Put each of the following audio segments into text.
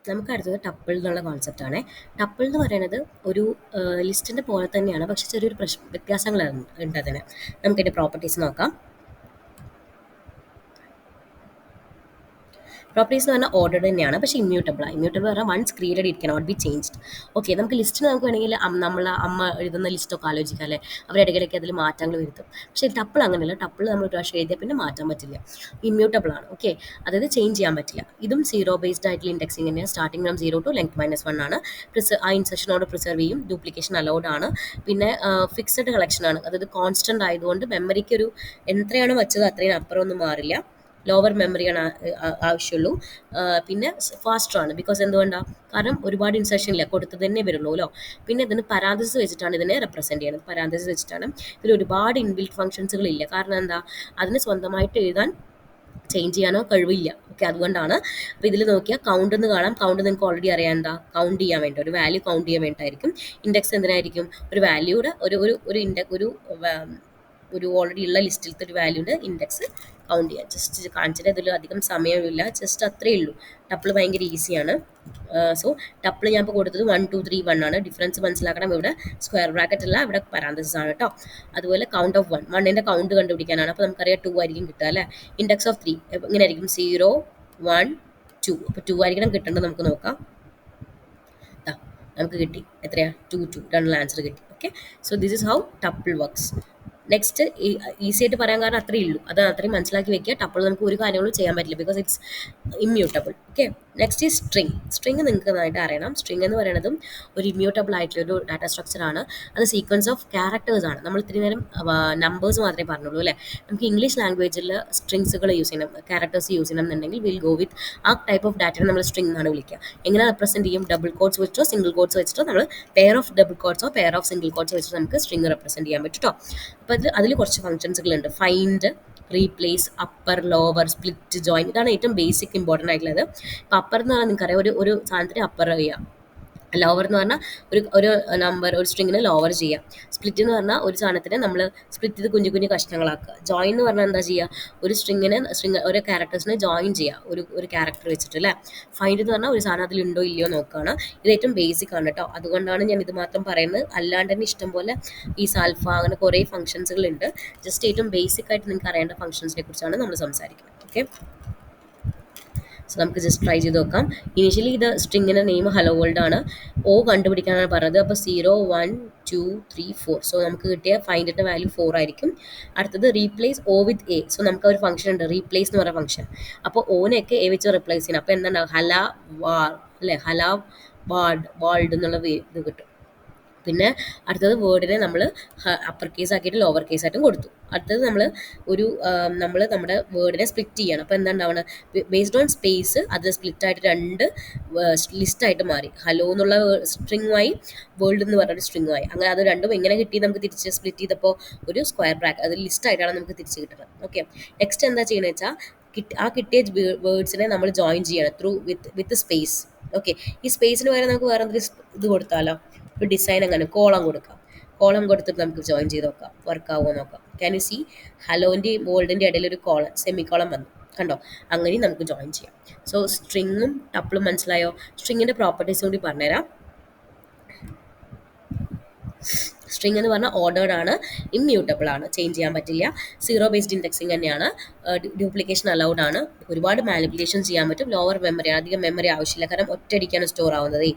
നമുക്ക് അടുത്തത് ടപ്പിൾ എന്നുള്ള കോൺസെപ്റ്റ് ആണ്. ടപ്പിൾ എന്ന് പറയുന്നത് ഒരു ലിസ്റ്റിന്റെ പോലെ തന്നെയാണ്, പക്ഷെ ചെറിയൊരു വ്യത്യാസങ്ങൾ ഉണ്ട് അതിന്. നമുക്കിതിന്റെ പ്രോപ്പർട്ടീസ് നോക്കാം. പ്രോപ്പർട്ടീസ് എന്ന് പറഞ്ഞാൽ ഓർഡർ തന്നെയാണ്, പക്ഷേ ഇമ്മ്യൂട്ടബിൾ ആണ്. ഇമ്മ്യൂട്ടബിൾ പറഞ്ഞാൽ once created it cannot be changed. Okay, നമുക്ക് ലിസ്റ്റിന് നമുക്ക് വേണമെങ്കിൽ നമ്മൾ അമ്മ എഴുതുന്ന ലിസ്റ്റൊക്കെ ആലോചിക്കാം അല്ലേ, അവരിടയ്ക്കിടയ്ക്ക് അതിൽ മാറ്റങ്ങൾ വരുത്തും. പക്ഷേ ടപ്പിൾ അങ്ങനെയല്ല. ടപ്പിൾ നമ്മൾ ഒരു പ്രാവശ്യം എഴുതിയാൽ പിന്നെ മാറ്റാൻ പറ്റില്ല, ഇമ്മ്യൂട്ടബിൾ ആണ്. ഓക്കെ, അതായത് ചേഞ്ച് ചെയ്യാൻ പറ്റില്ല. ഇതും സീറോ ബേസ്ഡ് ആയിട്ടുള്ള ഇൻഡെക്സിംഗ് തന്നെയാണ്. സ്റ്റാർട്ടിംഗ് ഫ്രം 0 to ലെങ്ത് -1 ആണ്. ആ ഇൻസെഷനോട് പ്രിസർവ് ചെയ്യും. ഡ്യൂപ്ലിക്കേഷൻ അലൗഡ് ആണ്. പിന്നെ ഫിക്സഡ് കളക്ഷൻ ആണ്, അതായത് കോൺസ്റ്റന്റ് ആയതുകൊണ്ട് മെമ്മറിക്ക് ഒരു എത്രയാണ് വെച്ചത് അത്രയും അപ്പുറം ഒന്നും മാറില്ല. ലോവർ മെമ്മറിയാണ് ആവശ്യമുള്ളൂ. പിന്നെ ഫാസ്റ്റർ ആണ്. ബിക്കോസ് എന്തുകൊണ്ടാണ്? കാരണം ഒരുപാട് ഇൻസെർഷൻ ഇല്ല, കൊടുത്തത് തന്നെ വരുള്ളൂല്ലോ. പിന്നെ ഇതിന് പരാന്തസിസ് വെച്ചിട്ടാണ് ഇതിനെ റെപ്രസെന്റ് ചെയ്യുന്നത്. പരാന്തസിസ് വെച്ചിട്ടാണ്. ഇതിൽ ഒരുപാട് ഇൻബിൽറ്റ് ഫംഗ്ഷൻസുകൾ ഇല്ല. കാരണം എന്താ? അതിന് സ്വന്തമായിട്ട് എഴുതാൻ ചേഞ്ച് ചെയ്യാനോ കഴിവില്ല. ഓക്കെ, അതുകൊണ്ടാണ്. അപ്പോൾ ഇതിൽ നോക്കിയാൽ കൗണ്ട് എന്ന് കാണാം. കൗണ്ട് നിങ്ങൾക്ക് ഓൾറെഡി അറിയാം. എന്താ? കൗണ്ട് ചെയ്യാൻ വേണ്ടി, ഒരു വാല്യൂ കൗണ്ട് ചെയ്യാൻ വേണ്ടിയിട്ടായിരിക്കും. ഇൻഡെക്സ് എന്തിനായിരിക്കും? ഒരു വാല്യൂടെ ഒരു ഓൾറെഡി ഉള്ള ലിസ്റ്റിലത്തെ ഒരു വാല്യൂൻ്റെ ഇൻഡെക്സ് കൗണ്ട് ചെയ്യാം. ജസ്റ്റ് കാണിച്ചിട്ട് ഇതിൽ അധികം സമയമില്ല, ജസ്റ്റ് അത്രയേ ഉള്ളൂ. ടപ്പിൾ ഭയങ്കര ഈസിയാണ്. സോ ടപ്പിൾ ഞാൻ ഇപ്പോൾ കൊടുത്തത് 1 2 3 1 ആണ്. ഡിഫറൻസ് മനസ്സിലാക്കണം. ഇവിടെ സ്ക്വയർ ബ്രാക്കറ്റ് അല്ല, ഇവിടെ പരാന്തസിസ് ആണ് കേട്ടോ. അതുപോലെ കൗണ്ട് ഓഫ് 1, 1ൻ്റെ കൗണ്ട് കണ്ടുപിടിക്കാനാണ്. അപ്പോൾ നമുക്കറിയാം 2 ആയിരിക്കും കിട്ടുക അല്ലേ. ഇൻഡെക്സ് ഓഫ് 3 ഇങ്ങനെ ആയിരിക്കും, 0 1 2. അപ്പോൾ 2 ആയിരിക്കണം കിട്ടേണ്ടത്. നമുക്ക് നോക്കാം. നമുക്ക് കിട്ടി. എത്രയാ? 2 2. രണ്ടുള്ള ആൻസർ കിട്ടി. Okay, so this is how tuple works. Next easy ആയിട്ട് പറയാൻ കാരണം അത്രയേ ഉള്ളൂ. അത് അത്രയും മനസ്സിലാക്കി വെക്കുക. ടപ്പിൾ നമുക്ക് ഒരു കാര്യങ്ങളും ചെയ്യാൻ പറ്റില്ല, because it's immutable. Okay, next ഈ സ്ട്രിങ്. സ്ട്രിങ് നിങ്ങൾക്ക് നന്നായിട്ട് അറിയണം. സ്ട്രിങ് എന്ന് പറയുന്നതും ഒരു ഇമ്മ്യൂട്ടബിൾ ആയിട്ടുള്ള ഒരു ഡാറ്റ സ്ട്രക്ചർ ആണ്. അത് സീക്വൻസ് ഓഫ് ക്യാരക്ടേഴ്സ് ആണ്. നമ്മൾ ഇത്തിരി നേരം നമ്പേഴ്സ് മാത്രമേ പറഞ്ഞുള്ളൂ അല്ലേ. നമുക്ക് ഇംഗ്ലീഷ് ലാംഗ്വേജിൽ സ്ട്രിങ്സുകൾ യൂസ് ചെയ്യണം, ക്യാരക്ടേഴ്സ് യൂസ് ചെയ്യണം എന്നുണ്ടെങ്കിൽ വിൽ ഗോ വിത്ത് ആ ടൈപ്പ് ഓഫ് ഡാറ്റയെ നമ്മൾ സ്ട്രിങ് എന്നാണ് വിളിക്കുക. എങ്ങനെ റെപ്രസെന്റ് ചെയ്യും? ഡബിൾ കോഡ്സ് വെച്ചോ സിംഗിൾ കോഡ്സ് വെച്ചിട്ടോ, നമ്മൾ പെയർ ഓഫ് ഡബിൾ കോഡ്സോ പെയർ ഓഫ് സിംഗിൾ കോഡ്സോ വെച്ചിട്ട് നമുക്ക് സ്ട്രിങ് റെപ്രസെന്റ് ചെയ്യാൻ പറ്റും കേട്ടോ. അപ്പോൾ അതിൽ കുറച്ച് ഫംഗ്ഷൻസുകളുണ്ട്. Find, replace, upper, lower, split, join. ഇതാണ് ഏറ്റവും ബേസിക് ഇമ്പോർട്ടൻ്റ് ആയിട്ടുള്ളത്. ഇപ്പോൾ അപ്പർ എന്ന് പറഞ്ഞാൽ നിങ്ങൾക്കറിയാം, ഒരു സാധനത്തിന് അപ്പർ ചെയ്യാം. ലോവർ എന്ന് പറഞ്ഞാൽ ഒരു നമ്പർ, ഒരു സ്ട്രിങ്ങിന് ലോവർ ചെയ്യാം. സ്പ്ലിറ്റ് എന്ന് പറഞ്ഞാൽ ഒരു സാധനത്തിന് നമ്മൾ സ്പ്ലിറ്റ് ചെയ്ത് കുഞ്ഞു കുഞ്ഞു കഷ്ണങ്ങളാക്കുക. ജോയിൻ എന്ന് പറഞ്ഞാൽ എന്താ ചെയ്യുക? ഒരു ഒരു ക്യാരക്ടേഴ്സിനെ ജോയിൻ ചെയ്യുക, ഒരു ക്യാരക്ടർ വെച്ചിട്ട് അല്ലേ. ഫൈൻഡ് എന്ന് പറഞ്ഞാൽ ഒരു സാധനം അതിലുണ്ടോ ഇല്ലയോ നോക്കുകയാണ്. ഇത് ഏറ്റവും ബേസിക് ആണ് കേട്ടോ. അതുകൊണ്ടാണ് ഞാൻ ഇത് മാത്രം പറയുന്നത്. അല്ലാണ്ട് തന്നെ ഇഷ്ടംപോലെ ഈ സാൽഫ അങ്ങനെ കുറേ ഫംഗ്ഷൻസുകളുണ്ട്. ജസ്റ്റ് ഏറ്റവും ബേസിക് ആയിട്ട് നിങ്ങൾക്ക് അറിയേണ്ട ഫംഗ്ഷൻസിനെ കുറിച്ചാണ് നമ്മൾ സംസാരിക്കുന്നത്. ഓക്കെ, സോ നമുക്ക് ജസ്റ്റ് ട്രൈ ചെയ്ത് നോക്കാം. ഇനീഷ്യലി ഇത് സ്ട്രിങ്ങിൻ്റെ നെയിം ഹലോ വേൾഡ് ആണ്. ഓ കണ്ടുപിടിക്കാനാണ് പറഞ്ഞത്. അപ്പോൾ 0 1 2 3 4. സോ നമുക്ക് കിട്ടിയ ഫൈൻഡിൻ്റെ വാല്യൂ 4 ആയിരിക്കും. അടുത്തത് replace O with A. So നമുക്ക് ഒരു ഫംഗ്ഷൻ ഉണ്ട്, റീപ്ലേസ് എന്ന് പറയുന്ന ഫംഗ്ഷൻ. അപ്പോൾ ഓനെയൊക്കെ എ വെച്ച് റിപ്ലേസ് ചെയ്യണം. അപ്പോൾ എന്താണ്? ഹല വാൾ അല്ലേ, ഹല വാൾഡ് എന്നുള്ള ഇത് കിട്ടും. പിന്നെ അടുത്തത് വേർഡിനെ നമ്മൾ അപ്പർ കേസ് ആക്കിയിട്ട് ലോവർ കേസ് ആയിട്ടും കൊടുത്തു. അടുത്തത് നമ്മൾ നമ്മുടെ വേർഡിനെ സ്പ്ലിറ്റ് ചെയ്യണം. അപ്പോൾ എന്താ ഉണ്ടാവുന്നത്? ബേസ്ഡ് ഓൺ സ്പേസ് അത് സ്പ്ലിറ്റ് ആയിട്ട് 2 ലിസ്റ്റായിട്ട് മാറി. ഹലോ എന്നുള്ള സ്ട്രിങ്ങുമായി വേൾഡ് എന്ന് പറഞ്ഞൊരു സ്ട്രിങ്ങുമായി. അങ്ങനെ അത് രണ്ടും എങ്ങനെ കിട്ടി? നമുക്ക് തിരിച്ച് സ്പ്ലിറ്റ് ചെയ്തപ്പോൾ ഒരു സ്ക്വയർ ബ്രാക്കറ്റ്, അത് ലിസ്റ്റായിട്ടാണ് നമുക്ക് തിരിച്ച് കിട്ടുന്നത്. ഓക്കെ, നെക്സ്റ്റ് എന്താ ചെയ്യണമെന്ന് വെച്ചാൽ ആ കിട്ടിയ വേർഡ്സിനെ നമ്മൾ ജോയിൻ ചെയ്യണം ത്രൂ വിത്ത് സ്പേസ്. ഓക്കെ, ഈ സ്പേസിന് പകരം നമുക്ക് വേറെ എന്തെങ്കിലും ഇത് കൊടുത്താലോ? ഒരു ഡിസൈൻ അങ്ങനെ കോളം കൊടുക്കാം. കോളം കൊടുത്തിട്ട് നമുക്ക് ജോയിൻ ചെയ്ത് നോക്കാം, വർക്ക് ആവുമോ നോക്കാം. Can you see? ഹലോൻ്റെയും വേൾഡിൻ്റെ ഇടയിൽ ഒരു കോളം, സെമി കോളം വന്നു കണ്ടോ? അങ്ങനെയും നമുക്ക് ജോയിൻ ചെയ്യാം. സോ സ്ട്രിങ്ങും ടപ്പിളും മനസ്സിലായോ? സ്ട്രിങ്ങിൻ്റെ പ്രോപ്പർട്ടീസ് കൂടി പറഞ്ഞുതരാം. സ്ട്രിങ് എന്ന് പറഞ്ഞാൽ ഓർഡേർഡ് ആണ്, ഇമ്മ്യൂട്ടബിൾ ആണ്, ചേഞ്ച് ചെയ്യാൻ പറ്റില്ല. സീറോ ബേസ്ഡ് ഇൻഡെക്സിങ് തന്നെയാണ്. ഡ്യൂപ്ലിക്കേഷൻ അലൗഡ് ആണ്. ഒരുപാട് മാനിപ്പുലേഷൻ ചെയ്യാൻ പറ്റും. ലോവർ മെമ്മറി, അധികം മെമ്മറി ആവശ്യമില്ല, കാരണം ഒറ്റയടിക്കാണ് സ്റ്റോർ ആവുന്നത്.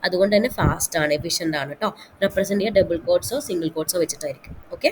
അതുകൊണ്ട് തന്നെ ഫാസ്റ്റ് ആണ്, എഫിഷ്യൻ്റ് ആണ് കേട്ടോ. റെപ്രസെൻറ്റ് ചെയ്യുക ഡബിൾ കോഡ്സോ സിംഗിൾ കോഡ്സോ വെച്ചിട്ടായിരിക്കും. ഓക്കെ.